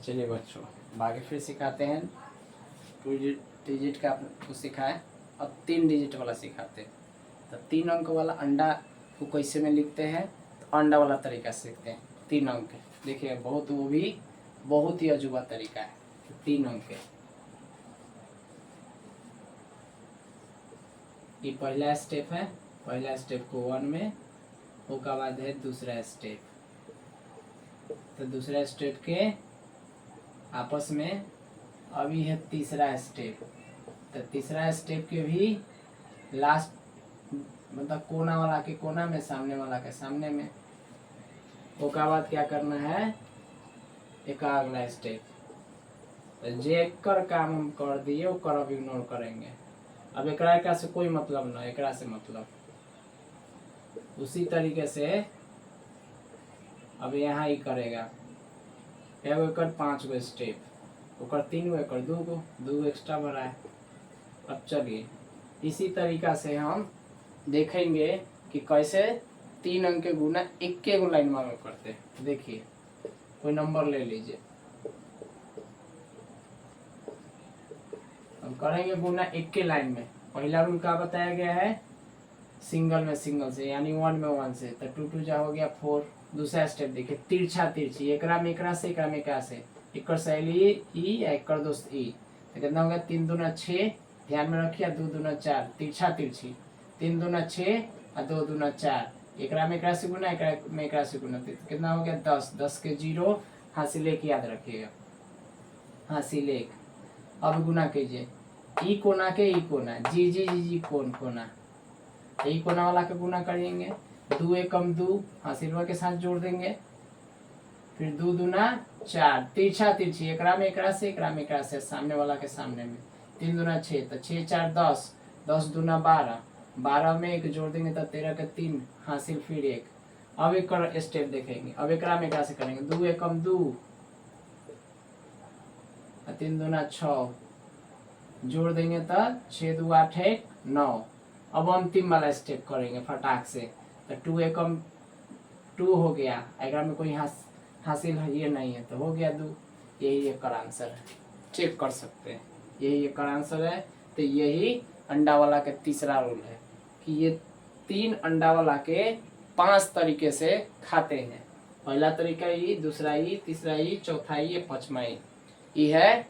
चलिए बच्चों, बाकी फिर सिखाते हैं। 2 डिजिट का आपको सिखाए, अब 3 डिजिट वाला सिखाते हैं। तो 3 अंक वाला अंडा को कैसे में लिखते हैं, तो अंडा वाला तरीका सीखते हैं। 3 अंक देखिए, वो भी बहुत ही अजूबा तरीका है। तो 3 अंक ये पहला स्टेप है। पहला स्टेप को 1 में, उसके बाद है दूसरा स्टेप। तो दूसरा स्टेप के आपस में अभी है तीसरा स्टेप। तो तीसरा स्टेप के भी लास्ट मतलब कोना वाला के कोना में, सामने वाला के सामने में। उसके बाद क्या करना है, एक अगला स्टेप। तो जे कर काम हम कर दिए, वो कर अब इग्नोर करेंगे। अब एकरा से कोई मतलब ना, एकरा से मतलब। उसी तरीके से अब यहाँ ही करेगा। एगो एकर 5 गो स्टेप, ओकर 3 गो, एकर 2 गो, 2 गो एक्स्ट्रा बढ़ा है। अब चलिए इसी तरीका से हम देखेंगे कि कैसे 3 अंक के गुना एक गो लाइन में करते हैं। देखिए, कोई नंबर ले लीजिए। हम करेंगे गुना एक के लाइन में। पहला रूल क्या बताया गया है, सिंगल में सिंगल से, यानी 1 में 1 से। तो 2 2 जा हो गया 4। दूसरा स्टेप देखिए, तिरछा तिरछी, एकरा में एकरा से, एकरा में एकरा से। एकर सहेली ई, एकर दोस्त ई। तो कितना हो गया, 3 दूना 6। ध्यान में रखिए, 2 दूना 4, तिरछा तिरछी। 3 दूना 6 और 2 दूना 4। एकरा में एकरा से गुना, एकरा में एकरा से गुना। तो कितना हो गया, 10। 10 के 0 हासिल एक याद रखिएगा, हासिल एक। अब गुना कीजिए, ई कोना के ई कोना, जी जी जी जी कोन कोना। ई कोना वाला का गुना करेंगे, 2 एकम 2 हासिलवा के साथ जोड़ देंगे। फिर 2 दूना 4, तिरछा तिरछी, एकरा में एकरा से, एकरा में एकरा से, सामने वाला के सामने में। 3 दूना 6, तो 6 4 10, 10 दूना 12, 12 में एक जोड़ देंगे तो 13 के 3 हासिल फिर 1। अब एक स्टेप देखेंगे। अब एकरा में एकरा से करेंगे, 2 एकम 2, 3 दूना 6, जोड़ देंगे तो 6 2 8 1 9। अब अंतिम वाला स्टेप करेंगे फटाक से। तो 2 एकम 2 हो गया, अगर में कोई हासिल है ये नहीं है, तो हो गया 2। यही एक आंसर है, चेक कर सकते हैं। यही एक आंसर है। तो यही अंडा वाला का तीसरा रूल है कि ये 3 अंडा वाला के 5 तरीके से खाते हैं। पहला तरीका ये, दूसरा ये, तीसरा ये, चौथा ये, पांचवा ये है।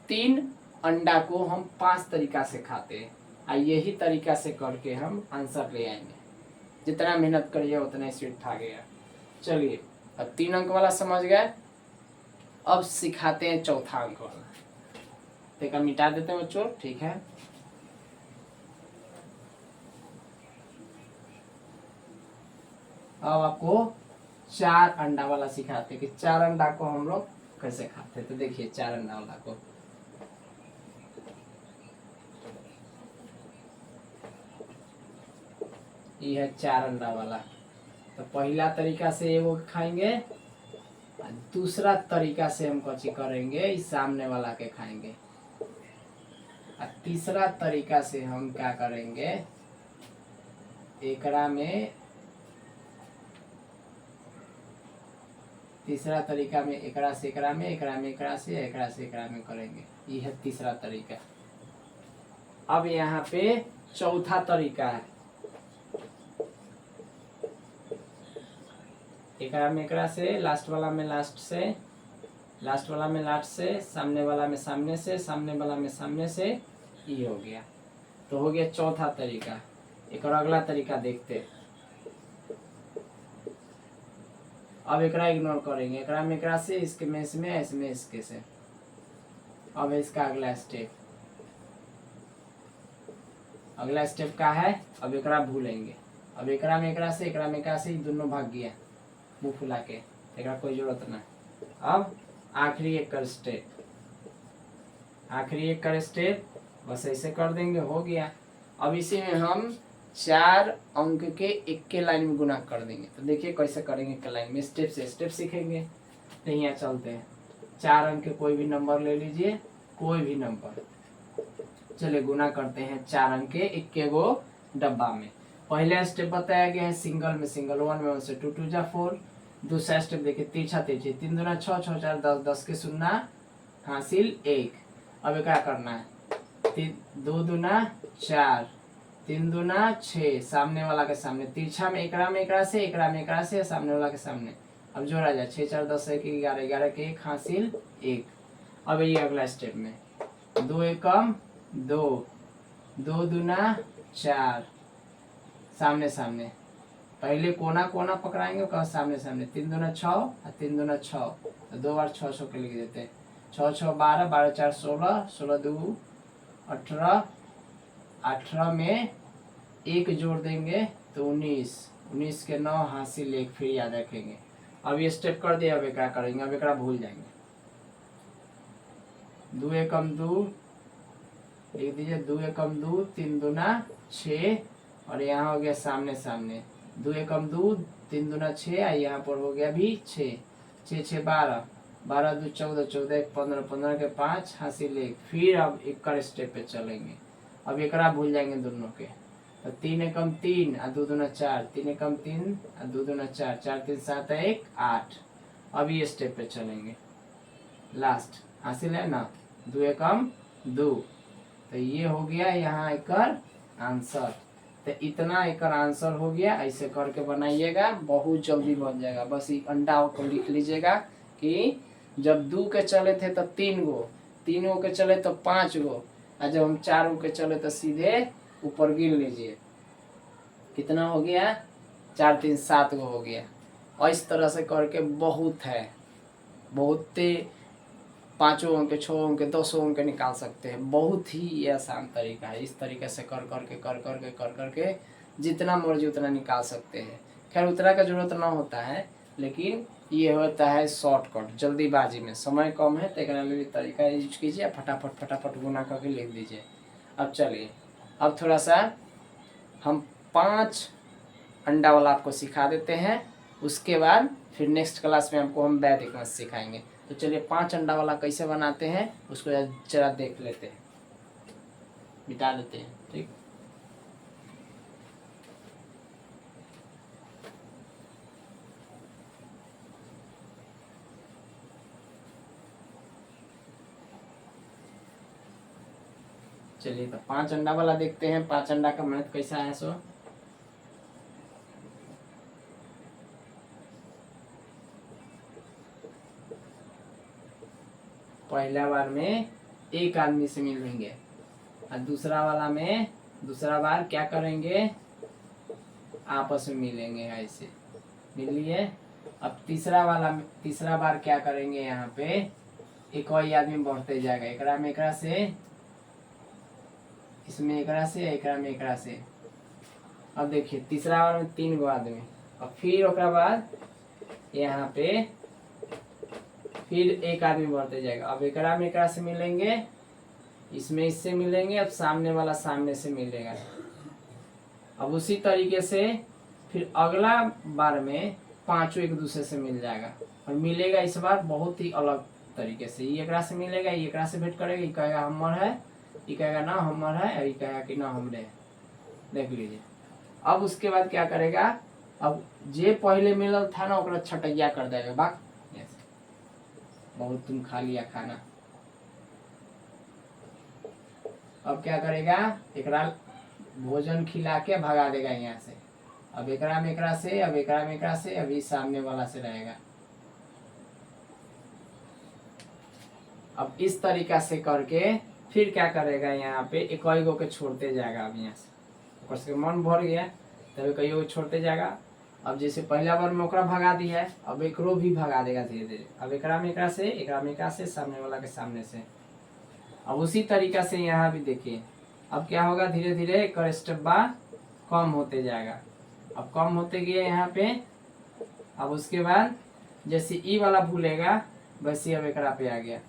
3 अंडा को हम 5 तरीका से खाते हैं, और यही तरीका से करके हम आंसर ले आएंगे। जितना मेहनत करिए उतना स्पीड भागेगा। चलिए, अब 3 अंक वाला समझ गए। अब सिखाते हैं चौथा अंक वाला। देखा, मिटा देते हैं बच्चों, ठीक है। अब आपको 4 अंडा वाला सिखाते हैं कि 4 अंडा को हम लोग कैसे खाते हैं। तो देखिए 4 अंडा वाला को, ये है 4 अंडा वाला। तो पहला तरीका से वो खाएंगे, दूसरा तरीका से हम कची करेंगे, इस सामने वाला के खाएंगे। और तीसरा तरीका से हम क्या करेंगे, एकरा में, तीसरा तरीका में एकरा से एकरा में, एकरा में एकरा से, एकरा से एकरा में करेंगे। ये है तीसरा तरीका। अब यहाँ पे चौथा तरीका है, एकरा में एकरा से, लास्ट वाला में लास्ट से, लास्ट वाला में लास्ट से, सामने वाला में सामने से, सामने वाला में सामने से। ये हो गया। तो हो गया चौथा तरीका। एक और अगला तरीका देखते। अब एकरा इग्नोर करेंगे, एकरा में एकरा से, इसके में इसमें, इसमें इसके से। अब इसका अगला स्टेप, अगला स्टेप का है, अब एकरा भूलेंगे। अब एकरा में एकरा से, एकरा में एकरा से, दोनों भाग गया मुंह फुला के, एकरा कोई जरूरत ना। अब आखिरी एक कर स्टेप, आखिरी एक कर स्टेप, बस ऐसे कर देंगे, हो गया। अब इसी में हम 4 अंक के एक के लाइन में गुना कर देंगे। तो देखिए कैसे करेंगे, एक लाइन में स्टेप से स्टेप सीखेंगे। तो यहाँ चलते हैं, 4 अंक के कोई भी नंबर ले लीजिए, कोई भी नंबर। चलिए गुना करते हैं 4 अंक के एक गो डब्बा में। पहला स्टेप बताया गया है सिंगल में सिंगल, 1 में 1 से, 2 2 जा 4, दूसरा स्टेप देखिए, तिरछा तिरछी, 3 दूना 6, 6 4 10, 10 के शून्य हासिल 1। अब क्या करना है, 2 दूना 4, 3 दूना 6, सामने वाला के सामने, तिरछा में एकरा में एकरा से, एकरा में एकरा से, सामने वाला के सामने। अब जोड़ा जाए, 6 4 10 1 11, 11 के 1 हासिल 1। अब ये अगला स्टेप में 2 एकम 2, 2 दूना 4, सामने सामने, पहले कोना कोना पकड़ाएंगे, कहा सामने सामने, 3 दूना 6 और 3 दूना 6, तो 2 बार 6 6 के लिख देते हैं, 6 6 12, 12 4 16, 16 2 18, 18 में 1 जोड़ देंगे तो 19, 19 के 9 हासिल 1, फिर याद रखेंगे। अब ये स्टेप कर दिया, अब क्या करेंगे, अब एक भूल जाएंगे, 2 एकम 2 लिख दीजिए, 2 एकम 2, 3 दूना 6, और यहाँ हो गया सामने सामने, 2 एकम 2, 3 दूना 6, और यहाँ पर हो गया भी 6, 6 6 12, 12 2 14, 14 1 15, 15 के 5 हासिल 1। फिर अब एक स्टेप पे चलेंगे, अब एक भूल जाएंगे दोनों के, तो 3 एकम 3 और 2 दूना 4, 3 एकम 3 और 2 दूना 4, 4 3 7 1 8। अब ये स्टेप पे चलेंगे, लास्ट हासिल है ना, 2 एकम 2, तो ये हो गया यहाँ एक आंसर। तो इतना एक आंसर हो गया, ऐसे करके बनाइएगा, बहुत जल्दी बन जाएगा। बस ये अंडा को लिख लीजिएगा कि जब 2 के चले थे तो 3 गो, 3 गो के चले तो 5 गो, और जब हम 4 गो के चले तो सीधे ऊपर गिन लीजिए, कितना हो गया, 4 3 7 गो हो गया। और इस तरह से करके बहुत है, बहुत 5 अंक, 6 अंक, 10 अंक निकाल सकते हैं। बहुत ही आसान तरीका है, इस तरीके से कर करके जितना मर्जी उतना निकाल सकते हैं। खैर उतना का जरूरत ना होता है, लेकिन ये होता है शॉर्टकट, जल्दीबाजी में समय कम है तो एक तरीका यूज कीजिए, फटाफट गुना करके लिख दीजिए। अब चलिए, अब थोड़ा सा हम 5 अंडा वाला आपको सिखा देते हैं, उसके बाद फिर नेक्स्ट क्लास में हमको हम वैदिक मैथ सिखाएंगे। तो चलिए 5 अंडा वाला कैसे बनाते हैं उसको जरा देख लेते हैं, मिटा देते हैं, ठीक। चलिए तो 5 अंडा वाला देखते हैं, 5 अंडा का मेहनत कैसा है। सो पहला बार में एक आदमी से मिलेंगे, और दूसरा वाला में दूसरा बार क्या करेंगे, आपस में मिलेंगे, ऐसे मिल लिए। अब तीसरा बार क्या करेंगे, यहाँ पे एक और आदमी बढ़ते जाएगा, एकरा में एकरा से, इसमें एकरा से, एकरा में एकरा से। अब देखिए तीसरा बार में 3 गो आदमी, और फिर ओकरा बाद यहाँ पे फिर एक आदमी बढ़ते जाएगा। अब एकरा में एकरा से मिलेंगे, इसमें इससे मिलेंगे, अब सामने वाला सामने से मिलेगा। अब उसी तरीके से फिर अगला बार में 5 एक दूसरे से मिल जाएगा, और मिलेगा इस बार बहुत ही अलग तरीके से। ये एकरा से मिलेगा, ये एकरा से भेंट करेगा, ये कहेगा हमर है, ये कहेगा ना हमर है, और ये कहेगा कि ना हमरे है। देख लीजिए। अब उसके बाद क्या करेगा, अब जे पहले मिलल था ना ओकरा छटैया कर देगा, बाक बहुत तुम खा लिया खाना। अब क्या करेगा, एकरा भोजन खिला के भगा देगा यहाँ से। अब एकरा में एकरा से, अब एकरा में एकरा से, अभी सामने वाला से रहेगा। अब इस तरीका से करके फिर क्या करेगा, यहाँ पे एक गो के छोड़ते जाएगा। अब यहाँ से मन भर गया तभी कई गो छोड़ते जाएगा। अब जैसे पहला बार में ओकरा भगा दिया है, अब एकरो भी भगा देगा धीरे धीरे। अब एकरा में एकरा से, एकरा में एकरा से, सामने वाला के सामने से। अब उसी तरीका से यहाँ भी देखिए, अब क्या होगा, धीरे धीरे एक स्टेप बाद कम होते जाएगा। अब कम होते गए यहाँ पे। अब उसके बाद जैसे ई वाला भूलेगा वैसे अब एकरा पे आ गया,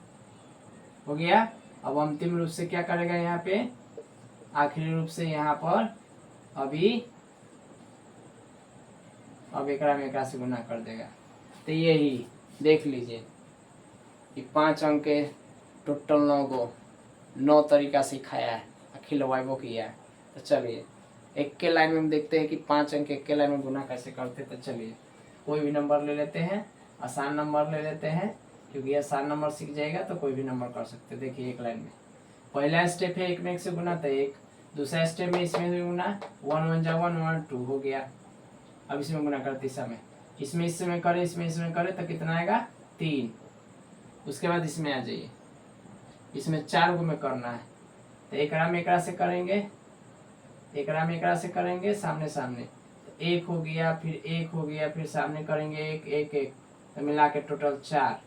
हो गया। अब अंतिम रूप से क्या करेगा, यहाँ पे आखिरी रूप से यहाँ पर अभी अब एकरा में एकरा से गुना कर देगा। तो यही देख लीजिए कि 5 अंक के टोटल 9 गो 9 तरीका सिखाया है, खिलवाइबो किया है। तो चलिए एक के लाइन में हम देखते हैं कि 5 अंक एक के लाइन में गुना कैसे करते। तो चलिए कोई भी नंबर ले लेते हैं, आसान नंबर ले लेते हैं, क्योंकि आसान नंबर सीख जाएगा तो कोई भी नंबर कर सकते हैं। देखिए एक लाइन में पहला स्टेप है एक में एक से गुना तो एक, दूसरा स्टेप में इसमें भी गुना, 1 1 जा 1 1 2 हो गया। अब इसमें गुना कर तीसरा में, इसमें इसमें करे, इसमें करे तो कितना आएगा 3। उसके बाद इसमें आ जाइए, इसमें 4 को में करना है तो एकरा में एकरा से करेंगे, एकरा में एकरा से करेंगे सामने सामने, तो 1 हो गया, फिर 1 हो गया, फिर सामने करेंगे 1 1 1, तो मिला के टोटल 4।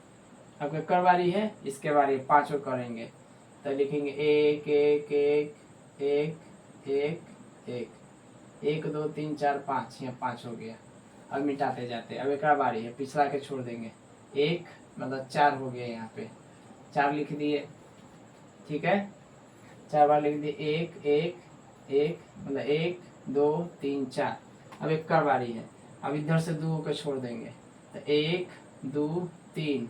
अब केकर बारी है, इसके बारी 5 को करेंगे तो लिखेंगे 1 1 1 1 1 1 1 2 3 4 5, यहाँ 5 हो गया। अब मिटाते जाते, अब एक बारी है, पिछला के छोड़ देंगे, 1 मतलब 4 हो गया, यहाँ पे 4 लिख दिए, ठीक है, 4 बार लिख दिए, 1 1 1 मतलब 1 2 3 4। अब एक बारी है, अब इधर से 2 को छोड़ देंगे तो 1 2 3,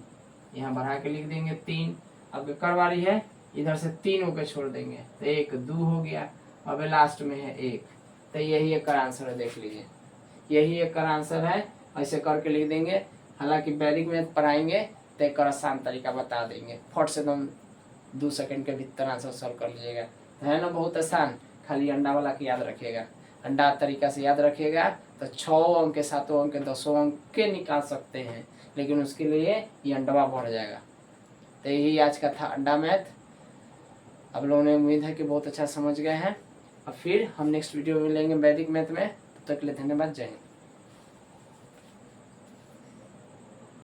यहाँ बढ़ा के लिख देंगे 3। अब एक बारी है, इधर से 3 को छोड़ देंगे तो 1 2 हो गया। अब लास्ट में है 1, तो यही एक आंसर है, देख लीजिए यही एक आंसर है। ऐसे करके लिख देंगे। हालांकि वैदिक मैथ पढ़ाएंगे तो एक आसान तरीका बता देंगे, फट से एकदम 2 सेकंड के भीतर आंसर सॉल्व कर लीजिएगा। है ना, बहुत आसान, खाली अंडा वाला की याद रखिएगा, अंडा तरीका से याद रखिएगा तो 6 अंक के 7 अंक के 10 अंक के निकाल सकते हैं, लेकिन उसके लिए ये अंडवा बढ़ जाएगा। तो यही आज का था अंडा मैथ। आप लोगों ने उम्मीद है कि बहुत अच्छा समझ गए हैं। अब फिर हम नेक्स्ट वीडियो में मिलेंगे वैदिक मैथ में, तब तक के लिए धन्यवाद, जय हिंद।